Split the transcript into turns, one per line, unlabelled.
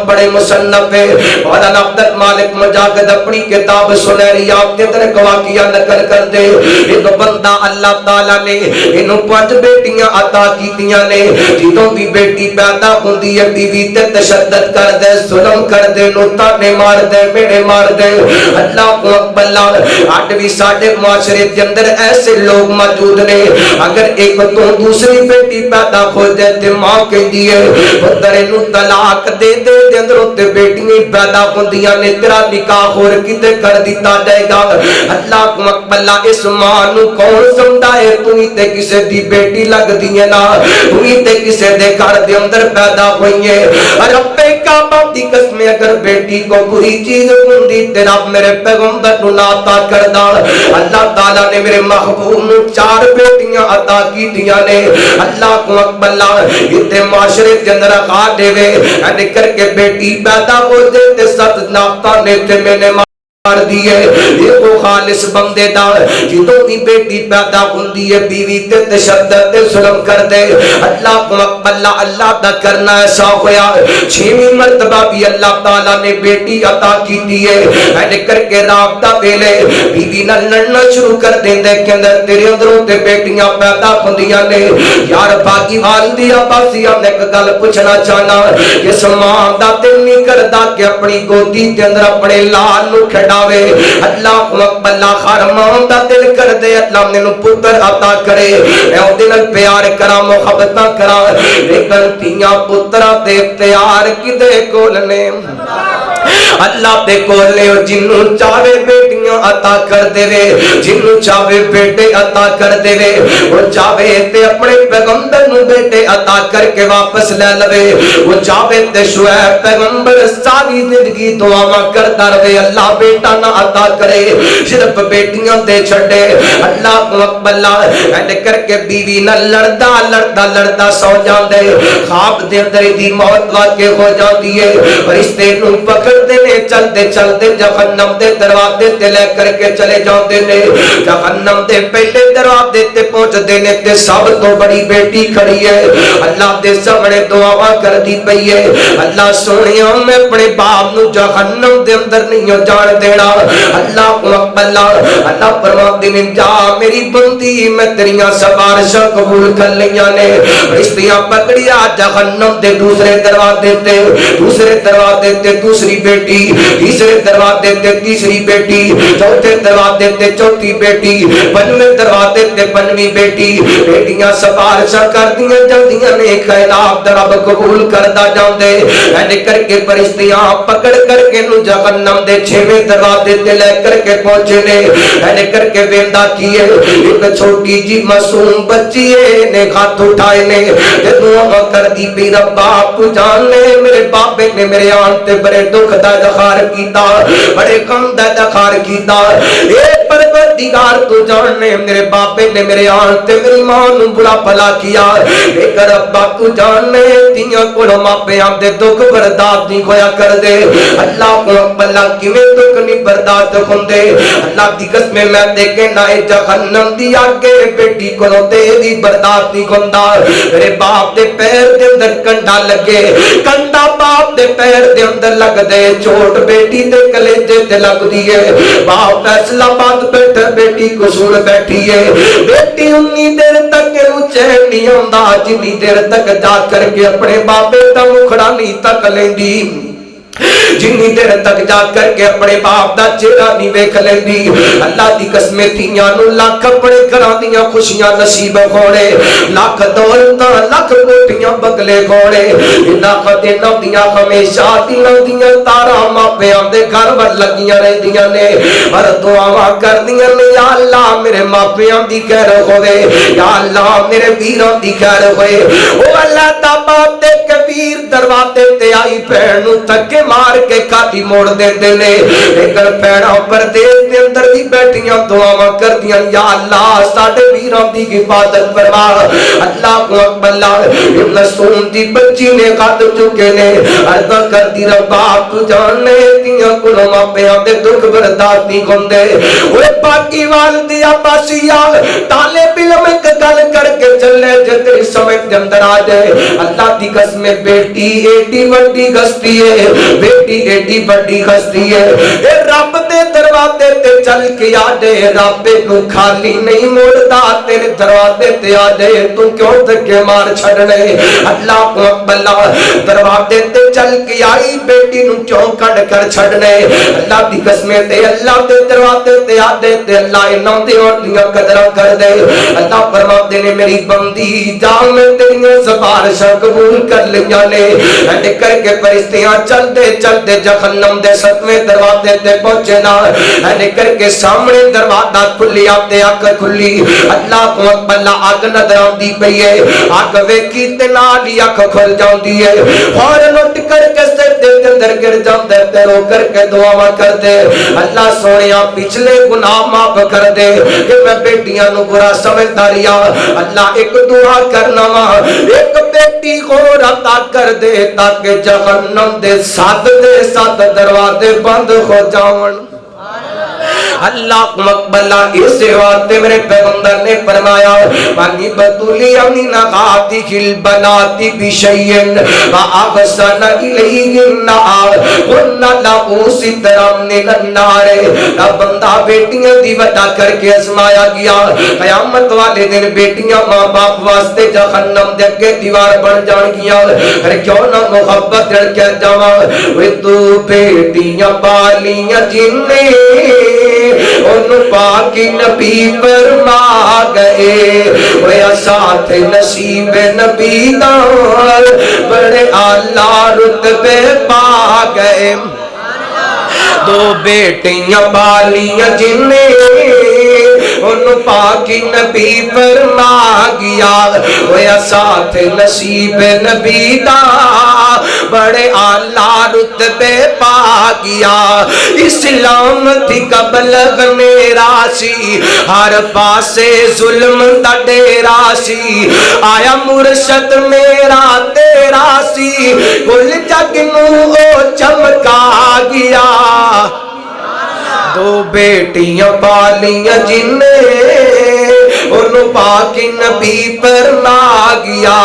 بڑے مصنف ہے مولانا عبد المالک مجاہد اپنی کتاب سنہریات کے اندر واقعہ نقل کر دے ایک بندہ اللہ تعالیٰ نے انہوں 5 بیٹیاں عطا کیتیاں نے جدوں بھی بیٹی پیدا ہوندی ہے بیوی تے تشدد کر دے ظلم کر دے نوتانے مار دے میڑے مار دے اللہ کو اکبر آج بھی ساڑھے معاشرے کے اندر ایسے لوگ موجود نے اگر ایک تو دوسری بیٹی پیدا ہو دے تے ماں کے دیئے پتر انہوں طلاق دے دے دے اندر ہوتے بیٹیاں پیدا ہوندیاں نے تیرا نکاح اور کتے کر دیتا جائے گا اللہ کو مقبلہ اس مانو کون سمجھائے تو ہی تے کسے دی بیٹی لگ دیئے نا تو ہی تے کسے دے گھر دے اندر پیدا ہوئی ہے رب کعبہ دی قسم اگر بیٹی کو بری چیز ہوندی تے رب میرے پیغمبر نو ناتا کردہ اللہ تعالیٰ نے میرے محبوب نو 4 بیٹیاں عطا کی دیا نے اللہ کو مقبلہ اتنے معاشرے کے اندر آقا دے وے کر کے بیٹی پیدا ہو دیتے ست ناپتا لیتے میں نے مار دیئے یہ وہ خالص بندے دا جدوں بھی بیٹی پیدا ہوندی ہے بیوی تے تشدد تے ظلم کر دے اللہ کو مقبلہ اللہ دا کرنا ایسا ہویا 6ویں مرتبہ بھی اللہ تعالیٰ نے بیٹی عطا کی دیئے اینے کر کے رابطہ پہلے بیوی نہ لڑنا شروع کر دیں دے کے اندر تیرے اندروں تے بیٹیاں پیدا ہوندیاں نے یار باقی والدی عباسی ہم نے گل پوچھنا چاہنا کہ سمان دا دل نہیں کردہ کہ اپنی گودی کے اندر اپنے لال نو کھڑا اللہ اکبر خارمان دا دل کر دے اللہ نے پتر عطا کرے میں دل پیار کرا محبتہ کرا لیکن تیاں پترہ دے اختیار کی دے کولنے اللہ دے کولے جنوں چاہے بیٹیاں عطا کر دے وے جنوں چاہے بیٹے عطا کر دے وے وہ چاہے تے اپنے پیغمبر نو بیٹے عطا کر کے واپس لے لوے وہ چاہے تے شعیب پیغمبر ساری زندگی دعاواں کرتا رہے اللہ بیٹا نہ عطا کرے صرف بیٹیاں دے چھڑے اللہ کو اکبر اینڈ کر کے بیوی نہ لڑدا لڑدا لڑدا سو جاندے خواب دے اندر دی موت واقع ہو جاندی ہے فرشتے نو پکڑ دینے چلتے چلتے جہنم دے دروازے تے لے کر کے چلے جاندے نے جہنم دے پہلے دروازے تے پہنچ دینے تے سب تو بڑی بیٹی کھڑی ہے اللہ دے سامنے دعا کر دی پئی ہے اللہ سونیا میں اپنے باپ نو جہنم دے اندر نہیں جان دینا اللہ کو اللہ فرماندے نے جا میری بندی میں تیریاں سفارشاں قبول کر لیاں نے رشتیاں پکڑیا جہنم دے دوسرے دروازے تے دوسری بیٹی تیسرے دروازے تے تیسری بیٹی چوتھے دروازے تے چوتھی بیٹی پنجویں دروازے تے پنجویں بیٹی بیٹیاں سفارشاں کردیاں جلدیاں نے خیرات رب قبول کردا جاندے اینڈ کر کے فرشتیاں پکڑ کر کے نو جہنم دے 6ویں دروازے تے لے کر کے پہنچے نے اینڈ کر کے ویندا کیے ایک چھوٹی جی معصوم بچی نے ہاتھ اٹھائے نے تے دعا کر دی پی ربا تو جان لے میرے باپے نے میرے آن تے بڑے دکھ دا دخار کیتا بڑے غم دا دخار کیتا اے پروردگار تو جاننے میرے باپے نے میرے آن تے میری ماں نو بڑا بھلا کیا اے ربا تو جاننے تیاں کولو ماپے آن دے دکھ برداشت نہیں ہویا کر دے اللہ کو بلا کیویں دکھ نہیں برداشت ہوندے اللہ دی قسم میں دیکھے نہ جہنم دی آگے بیٹی کولو تے دی برداشت نہیں ہوندا میرے باپ دے پیر دے اندر کنڈا لگے کنڈا باپ دے پیر دے اندر لگ دے چوٹ بیٹی دے کلیجے تے لگ دیئے باپ فیصلہ بات بیٹھا بیٹی کو سن بیٹھی ہے بیٹی انی دیر تک چین نہیں ہوندا جنی دیر تک جا کر کے اپنے باپے دا مکھڑا نہیں تک لیندی جنی دیر تک جا کر کے اپنے باپ دا چہرہ نہیں ویکھ لیندی اللہ دی قسمیں تیاں نو لاکھ اپنے گھراں دیاں خوشیاں نصیب ہونے لاکھ دولتاں لاکھ کوٹیاں بگلے ہونے لاکھ دنوں دیاں ہمیشہ دنوں دیاں تاراں ماپیاں دے گھر ور لگیاں رہندیاں نے پر دعاواں کردیاں نے یا اللہ میرے ماپیاں دی خیر ہوے یا اللہ میرے ویراں دی خیر ہوے او اللہ دا باپ دے کبیر دروازے تے آئی بہن نو تک مار کے کاٹی موڑ دیندے نے لیکن پیڑاں پردیس دے اندر دی بیٹھیاں دعاواں کردیاں یا اللہ ساڈے ویراں دی حفاظت فرما اللہ کو اکبر معصوم دی بچی نے قد چکے نے عرض کردی ربا تو جاننے تیاں کو ماپیاں دے دکھ برداشت نہیں ہوندے اوے باقی والدی عباسیہ طالب علم ایک گل کر کے چلے جتنی سمجھ دے اندر آ جائے اللہ دی قسم بیٹی ایڈی وڈی ہستی ہے بیٹی ایڈی وڈی ہستی ہے اے رب دے دروازے تے چل کے آ جائے رب کو خالی نہیں موڑتا تیرے دروازے تے آ جائے تو کیوں دھکے مار چھڑنے اللہ کو اکبر دروازے تے چل کے آئی بیٹی نو کیوں کڑ کر چھڑنے اللہ دی قسم تے اللہ دے دروازے تے آ دے تے اللہ انہاں دے دیاں قدراں کر دے اللہ فرماتے نے میری بندی جا میں تیریاں سفارشاں قبول کر لیاں نے اے کر کے فرشتیاں چلتے جہنم دے ستویں دروازے تے پہنچے نا اے کر کے سامنے دروازہ کھلی آتے آگ کھلی اللہ کو اکبر آگ نظر آندی پئی ہے آگ ویکھی تے نال ہی اکھ کھل جاندی ہے فوراً اٹھ کر کے سجدے دے اندر گر جاندے تے رو کر کے دعا کر دے اللہ سونیا پچھلے گناہ معاف کر دے کہ میں بیٹیاں نو برا سمجھدا رہیا اللہ ایک دعا کرنا وا ایک بیٹی اور عطا کر دے تاکہ جہنم دے سات دروازے بند ہو جاون اللہ مقبلہ اس واسطے میرے پیغمبر نے فرمایا وانی بطولی امین غاتی خل بناتی بشین وآغسن الیہن ون لہو سترم نلنار بندہ بیٹیاں دی وجہ کر کے ازمایا گیا قیامت والے دن بیٹیاں ماں باپ واسطے جہنم دے کے دیوار بن جان گیا ارے کیوں نہ محبت جڑ کے جاواں وے تو بیٹیاں بالیاں جننے ان پاکی نبی فرما گئے ویا ساتھ نصیب نبی دار بڑے اعلیٰ رتبے پا گئے دو بیٹیاں بالیاں جنہیں ان پاکی نبی فرما گیا ویا ساتھ نصیب نبی دا بڑے اعلیٰ رتبے پا گیا اسلام تھی قبل میرا سی ہر پاسے ظلم دا ڈیرا سی آیا مرشد میرا تیرا سی کل جگ نو او چمکا گیا دو بیٹیاں پالیاں جنہیں ان پاک نبی فرما گیا